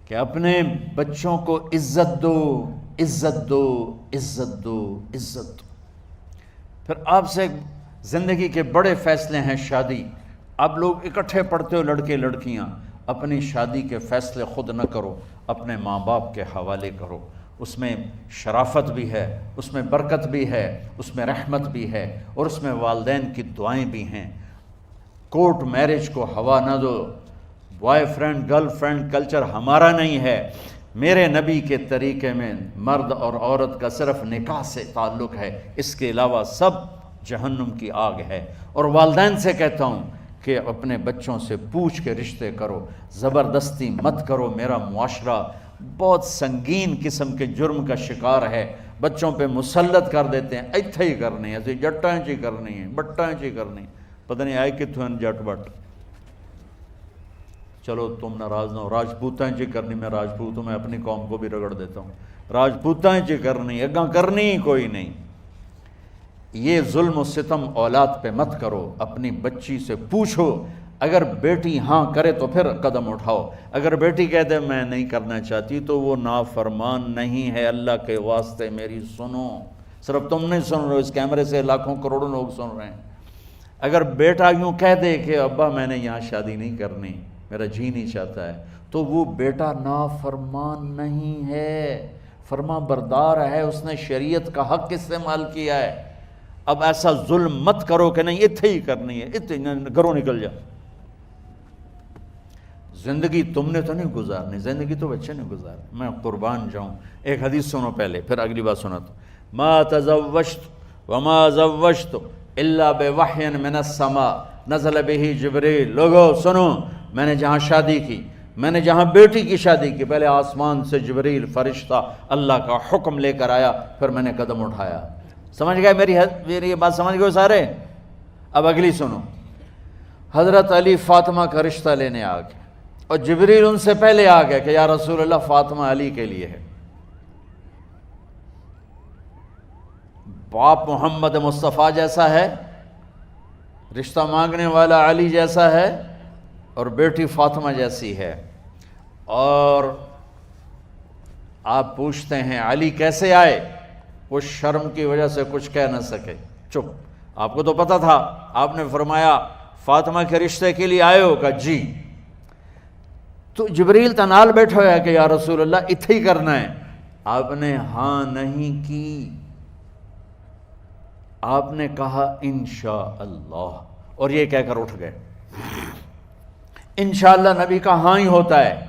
کہ اپنے بچوں کو عزت دو، عزت دو، عزت دو، عزت دو۔ پھر آپ سے زندگی کے بڑے فیصلے ہیں شادی، اب لوگ اکٹھے پڑھتے ہو لڑکے لڑکیاں، اپنی شادی کے فیصلے خود نہ کرو، اپنے ماں باپ کے حوالے کرو، اس میں شرافت بھی ہے، اس میں برکت بھی ہے، اس میں رحمت بھی ہے، اور اس میں والدین کی دعائیں بھی ہیں۔ کورٹ میرج کو ہوا نہ دو، boyfriend girlfriend culture ہمارا نہیں ہے، میرے نبی کے طریقے میں مرد اور عورت کا صرف نکاح سے تعلق ہے، اس کے علاوہ سب جہنم کی آگ ہے۔ اور والدین سے کہتا ہوں کہ اپنے بچوں سے پوچھ کے رشتے کرو، زبردستی مت کرو۔ میرا معاشرہ بہت سنگین قسم کے جرم کا شکار ہے، بچوں پہ مسلط کر دیتے ہیں، ایتھے ہی کرنی ہے، جٹاں چی کرنی ہے، بٹاں چی کرنی، پتہ نہیں آئے کتوں ہیں جٹ بٹ۔ چلو تم ناراض نہ ہو، راجپوتاں چی کرنی، میں راجپوت ہوں، میں اپنی قوم کو بھی رگڑ دیتا ہوں، راجپوتاں چی کرنی، اگاں کرنی ہی کوئی نہیں۔ یہ ظلم و ستم اولاد پہ مت کرو، اپنی بچی سے پوچھو، اگر بیٹی ہاں کرے تو پھر قدم اٹھاؤ، اگر بیٹی کہہ دے میں نہیں کرنا چاہتی تو وہ نافرمان نہیں ہے، اللہ کے واسطے میری سنو، صرف تم نہیں سن رہے ہو، اس کیمرے سے لاکھوں کروڑوں لوگ سن رہے ہیں۔ اگر بیٹا یوں کہہ دے کہ ابا میں نے یہاں شادی نہیں کرنی، میرا جی نہیں چاہتا ہے، تو وہ بیٹا نافرمان نہیں ہے، فرما بردار ہے، اس نے شریعت کا حق استعمال کیا ہے۔ اب ایسا ظلم مت کرو کہ نہیں اتھے ہی کرنی ہے، اتھے گھروں نکل جا۔ زندگی تم نے تو نہیں گزارنی، زندگی تو بچے نے گزارنی، میں قربان جاؤں۔ ایک حدیث سنو پہلے، پھر اگلی بات سناتا ہوں۔ ما تزوجت وما زوجت الا بوحی من السماء نزل به جبریل۔ لوگو سنو، میں نے جہاں شادی کی، میں نے جہاں بیٹی کی شادی کی، پہلے آسمان سے جبریل فرشتہ اللہ کا حکم لے کر آیا، پھر میں نے قدم اٹھایا۔ سمجھ گئے میری یہ بات؟ سمجھ گئے سارے؟ اب اگلی سنو۔ حضرت علی فاطمہ کا رشتہ لینے آ گئے، اور جبریل ان سے پہلے آ گیا کہ یا رسول اللہ فاطمہ علی کے لیے ہے۔ باپ محمد مصطفیٰ جیسا ہے، رشتہ مانگنے والا علی جیسا ہے، اور بیٹی فاطمہ جیسی ہے۔ اور آپ پوچھتے ہیں علی کیسے آئے؟ وہ شرم کی وجہ سے کچھ کہہ نہ سکے، چپ۔ آپ کو تو پتہ تھا، آپ نے فرمایا فاطمہ کے رشتے کے لیے آئے ہو؟ کہا جی۔ تو جبریل تنال بیٹھا ہوا ہے کہ یا رسول اللہ اتھے ہی کرنا ہے۔ آپ نے ہاں نہیں کی، آپ نے کہا انشاءاللہ، اور یہ کہہ کر اٹھ گئے۔ انشاءاللہ نبی کا ہاں ہی ہوتا ہے،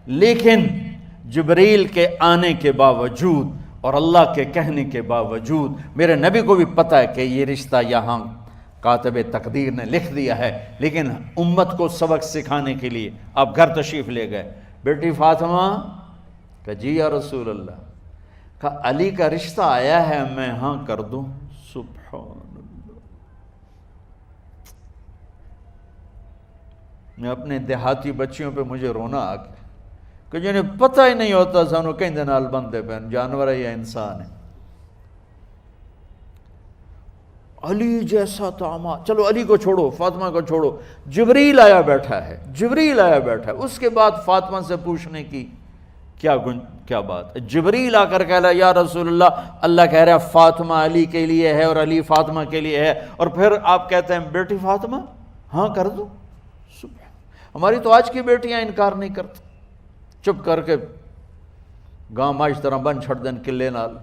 لیکن جبریل کے آنے کے باوجود اور اللہ کے کہنے کے باوجود میرے نبی کو بھی پتہ ہے کہ یہ رشتہ یہاں کاتب تقدیر نے لکھ دیا ہے، لیکن امت کو سبق سکھانے کے لیے آپ گھر تشریف لے گئے۔ بیٹی فاطمہ کہ جی یا رسول اللہ، کہا علی کا رشتہ آیا ہے، میں ہاں کر دوں؟ سبحان اللہ۔ میں اپنے دیہاتی بچیوں پہ مجھے رونا آ گیا کہ جنہیں پتہ ہی نہیں ہوتا سانو کہیں دے نال بندے پہ جانور ہے یا انسان ہے۔ علی جیسا داماد، چلو علی کو چھوڑو، فاطمہ کو چھوڑو، جبریل آیا بیٹھا ہے، جبریل آیا بیٹھا ہے۔ اس کے بعد فاطمہ سے پوچھنے کی کیا بات ہے؟ جبریل آ کر کہہ رہا یا رسول اللہ، اللہ کہہ رہا ہے فاطمہ علی کے لیے ہے اور علی فاطمہ کے لیے ہے، اور پھر آپ کہتے ہیں بیٹی فاطمہ ہاں کر دو۔ ہماری تو آج کی بیٹیاں انکار نہیں کرتی، چپ کر کے گاں ماج طرح بن چھڑ دین قلعے نال۔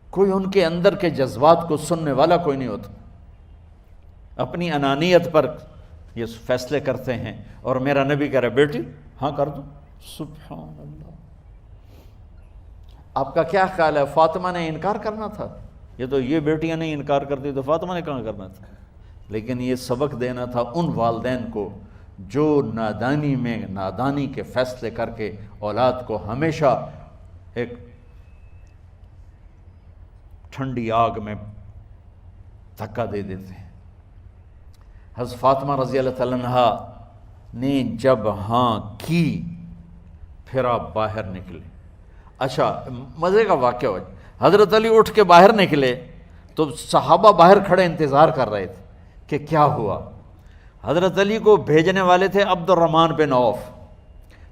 کوئی ان کے اندر کے جذبات کو سننے والا کوئی نہیں ہوتا، اپنی انانیت پر یہ فیصلے کرتے ہیں، اور میرا نبی کہہ رہا ہے بیٹی ہاں کر دو۔ سبحان اللہ۔ آپ کا کیا خیال ہے فاطمہ نے انکار کرنا تھا؟ یہ تو یہ بیٹیاں نہیں انکار کرتی تو فاطمہ نے کہاں کرنا تھا؟ لیکن یہ سبق دینا تھا ان والدین کو جو نادانی میں نادانی کے فیصلے کر کے اولاد کو ہمیشہ ایک ٹھنڈی آگ میں دھکا دے دیتے ہیں۔ حضرت فاطمہ رضی اللہ تعالیٰ عنہا نے جب ہاں کی، پھر آپ باہر نکلے۔ اچھا مزے کا واقعہ ہو، حضرت علی اٹھ کے باہر نکلے تو صحابہ باہر کھڑے انتظار کر رہے تھے کہ کیا ہوا۔ حضرت علی کو بھیجنے والے تھے عبد الرحمن بن عوف.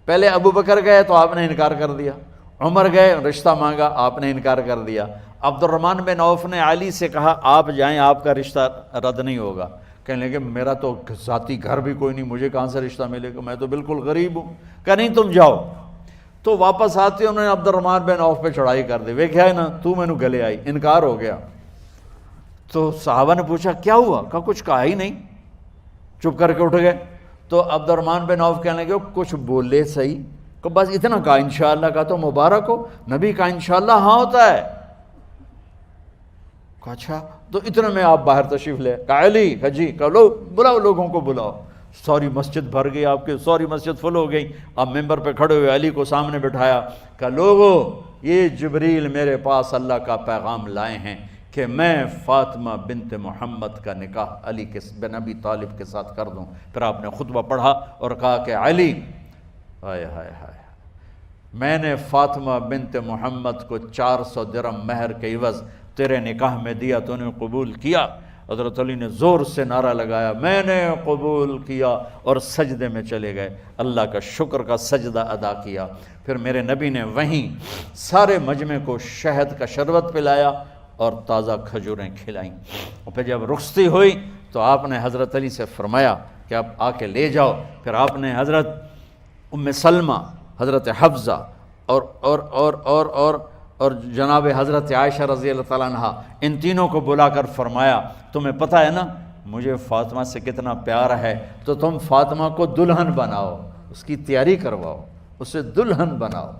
پہلے ابو بکر گئے تو آپ نے انکار کر دیا، عمر گئے رشتہ مانگا، آپ نے انکار کر دیا. عبد الرحمن بن عوف نے علی سے کہا آپ جائیں، آپ کا رشتہ رد نہیں ہوگا. کہنے لگے میرا تو ذاتی گھر بھی کوئی نہیں، مجھے کہاں سے رشتہ ملے گا، میں تو بالکل غریب ہوں. کہا نہیں تم جاؤ. تو واپس آتے انہوں نے عبد الرحمن بن عوف پہ چڑھائی کر دی. ویکھیا ہے نا، تو میں نو گلے آئی، انکار ہو گیا. تو صحابہ نے پوچھا کیا ہوا؟ کہا کچھ کہا ہی نہیں، چپ کر کے اٹھ گئے. تو عبد الرحمن بن عوف کہنے لگے کچھ بولے صحیح. کہ بس اتنا کہا انشاءاللہ. کہا تو مبارک ہو، نبی کا انشاءاللہ ہاں ہوتا ہے. کہا اچھا تو اتنے میں آپ باہر تشریف لے. کہا علی، کہا جی. کہا لو بلاؤ، لوگوں کو بلاؤ. ساری مسجد بھر گئی، آپ کے ساری مسجد فل ہو گئی. آپ ممبر پہ کھڑے ہوئے علی کو سامنے بٹھایا. کہا لوگو، یہ جبریل میرے پاس اللہ کا پیغام لائے ہیں کہ میں فاطمہ بنت محمد کا نکاح علی کے بن ابی طالب کے ساتھ کر دوں. پھر آپ نے خطبہ پڑھا اور کہا کہ علی، ہائے ہائے ہائے، میں نے فاطمہ بنت محمد کو 400 درہم مہر کے عوض تیرے نکاح میں دیا، تو نے قبول کیا؟ حضرت علی نے زور سے نعرہ لگایا میں نے قبول کیا، اور سجدے میں چلے گئے، اللہ کا شکر کا سجدہ ادا کیا. پھر میرے نبی نے وہیں سارے مجمع کو شہد کا شربت پلایا اور تازہ کھجوریں کھلائیں. اور پھر جب رخصتی ہوئی تو آپ نے حضرت علی سے فرمایا کہ آپ آ کے لے جاؤ. پھر آپ نے حضرت ام سلمہ، حضرت حفصہ اور جناب حضرت عائشہ رضی اللہ تعالیٰ عنہ، ان تینوں کو بلا کر فرمایا تمہیں پتہ ہے نا مجھے فاطمہ سے کتنا پیار ہے، تو تم فاطمہ کو دلہن بناؤ، اس کی تیاری کرواؤ، اسے دلہن بناؤ.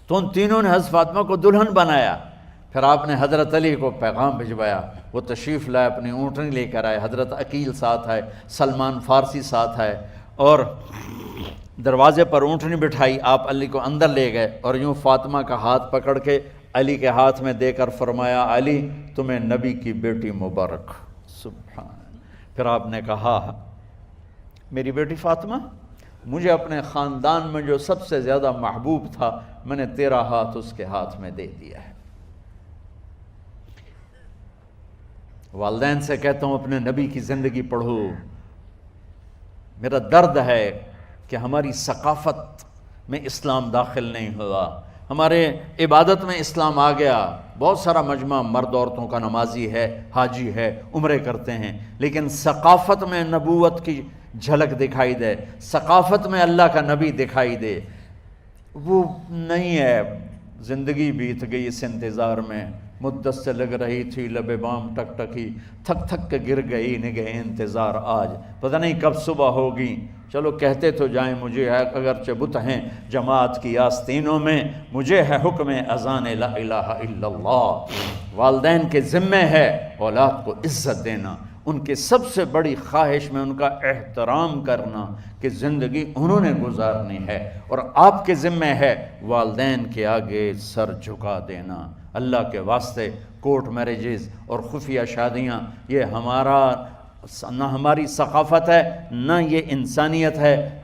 تو ان تینوں نے حضرت فاطمہ کو دلہن بنایا. پھر آپ نے حضرت علی کو پیغام بھجوایا، وہ تشریف لائے، اپنی اونٹنی لے کر آئے. حضرت عقیل ساتھ ہے، سلمان فارسی ساتھ ہے، اور دروازے پر اونٹنی بٹھائی. آپ علی کو اندر لے گئے اور یوں فاطمہ کا ہاتھ پکڑ کے علی کے ہاتھ میں دے کر فرمایا علی تمہیں نبی کی بیٹی مبارک. سبحان. پھر آپ نے کہا میری بیٹی فاطمہ، مجھے اپنے خاندان میں جو سب سے زیادہ محبوب تھا میں نے تیرا ہاتھ اس کے ہاتھ میں دے دیا ہے. والدین سے کہتا ہوں اپنے نبی کی زندگی پڑھو. میرا درد ہے کہ ہماری ثقافت میں اسلام داخل نہیں ہوا، ہمارے عبادت میں اسلام آ گیا. بہت سارا مجمع مرد عورتوں کا نمازی ہے، حاجی ہے، عمرے کرتے ہیں، لیکن ثقافت میں نبوت کی جھلک دکھائی دے، ثقافت میں اللہ کا نبی دکھائی دے، وہ نہیں ہے. زندگی بیت گئی اس انتظار میں، مدت سے لگ رہی تھی لب بام ٹک ٹکی، تھک تھک کے گر گئی نگہ انتظار آج، پتہ نہیں کب صبح ہوگی. چلو کہتے تو جائیں مجھے ہے اگرچہ بت ہیں جماعت کی آستینوں میں، مجھے ہے حکم اذان لا الہ الا اللہ. والدین کے ذمہ ہے اولاد کو عزت دینا، ان کے سب سے بڑی خواہش میں ان کا احترام کرنا کہ زندگی انہوں نے گزارنی ہے، اور آپ کے ذمہ ہے والدین کے آگے سر جھکا دینا. اللہ کے واسطے کورٹ میرجز اور خفیہ شادیاں یہ نہ ہماری ثقافت ہے، نہ یہ انسانیت ہے.